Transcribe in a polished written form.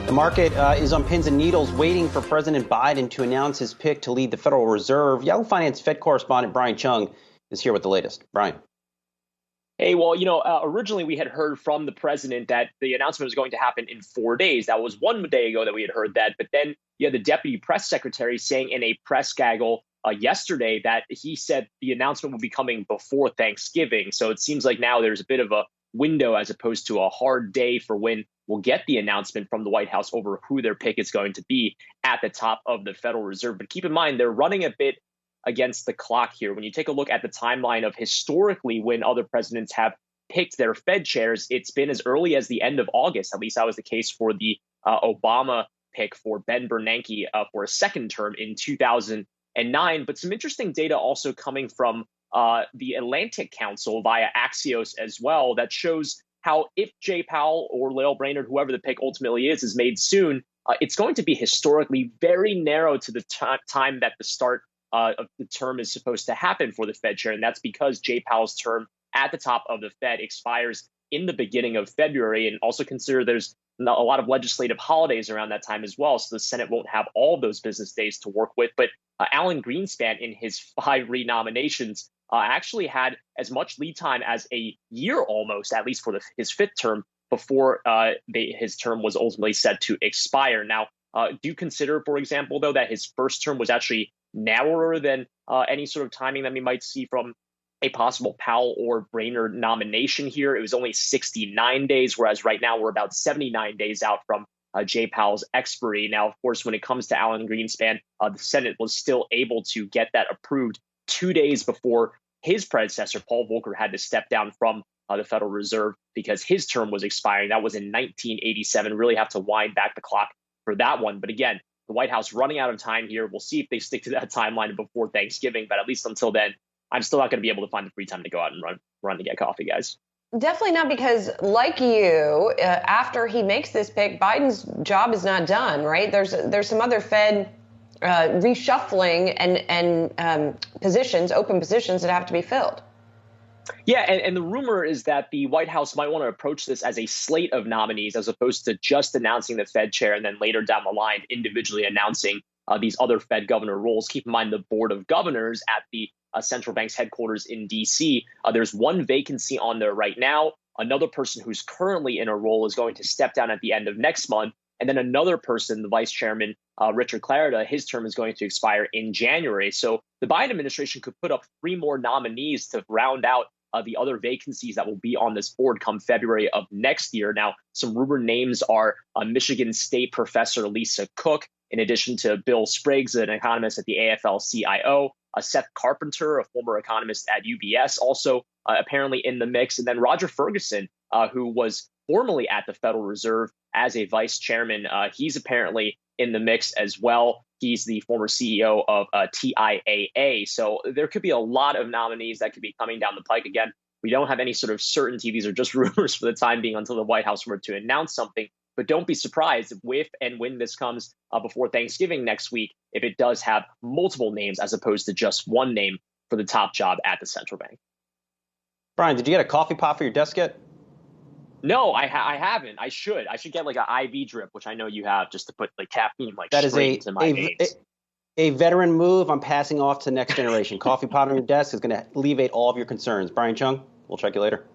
The market is on pins and needles waiting for President Biden to announce his pick to lead the Federal Reserve. Yahoo Finance Fed correspondent Brian Cheung is here with the latest. Brian. Hey, well, originally we had heard from the president that the announcement was going to happen in 4 days. That was 1 day ago that we had heard that. But then you had the deputy press secretary saying in a press gaggle yesterday that he said the announcement would be coming before Thanksgiving. So it seems like now there's a bit of a window as opposed to a hard day for when we'll get the announcement from the White House over who their pick is going to be at the top of the Federal Reserve. But keep in mind, they're running a bit against the clock here. When you take a look at the timeline of historically when other presidents have picked their Fed chairs, it's been as early as the end of August. At least that was the case for the Obama pick for Ben Bernanke for a second term in 2009. But some interesting data also coming from the Atlantic Council via Axios as well that shows how if Jay Powell or Lael Brainerd, whoever the pick ultimately is made soon, it's going to be historically very narrow to the time that the start of the term is supposed to happen for the Fed chair. And that's because Jay Powell's term at the top of the Fed expires in the beginning of February. And also consider there's a lot of legislative holidays around that time as well. So the Senate won't have all of those business days to work with. But Alan Greenspan, in his 5 renominations, actually had as much lead time as a year almost, at least for his 5th term, before his term was ultimately set to expire. Now, do you consider, for example, though, that his first term was actually narrower than any sort of timing that we might see from a possible Powell or Brainerd nomination here? It was only 69 days, whereas right now we're about 79 days out from Jay Powell's expiry. Now, of course, when it comes to Alan Greenspan, the Senate was still able to get that approved 2 days before his predecessor, Paul Volcker, had to step down from the Federal Reserve because his term was expiring. That was in 1987. Really have to wind back the clock for that one. But again, the White House running out of time here. We'll see if they stick to that timeline before Thanksgiving. But at least until then, I'm still not going to be able to find the free time to go out and run to get coffee, guys. Definitely not, because like you, after he makes this pick, Biden's job is not done, right? There's some other Fed reshuffling and positions, open positions that have to be filled. Yeah, and the rumor is that the White House might want to approach this as a slate of nominees as opposed to just announcing the Fed chair and then later down the line individually announcing these other Fed governor roles. Keep in mind the Board of Governors at the central bank's headquarters in D.C. There's one vacancy on there right now. Another person who's currently in a role is going to step down at the end of next month. And then another person, the vice chairman, Richard Clarida, his term is going to expire in January. So the Biden administration could put up 3 more nominees to round out the other vacancies that will be on this board come February of next year. Now, some rumored names are Michigan State professor Lisa Cook, in addition to Bill Spriggs, an economist at the AFL-CIO, Seth Carpenter, a former economist at UBS, also apparently in the mix, and then Roger Ferguson, who was formerly at the Federal Reserve as a vice chairman. He's apparently in the mix as well. He's the former CEO of TIAA. So there could be a lot of nominees that could be coming down the pike. Again, we don't have any sort of certainty. These are just rumors for the time being until the White House were to announce something. But don't be surprised if and when this comes before Thanksgiving next week, if it does have multiple names as opposed to just one name for the top job at the central bank. Brian, did you get a coffee pot for your desk yet? No, I haven't. I should get like an IV drip, which I know you have, just to put like caffeine like that straight is into my veins. A veteran move I'm passing off to the next generation. Coffee pot on your desk is going to alleviate all of your concerns. Brian Cheung, we'll check you later.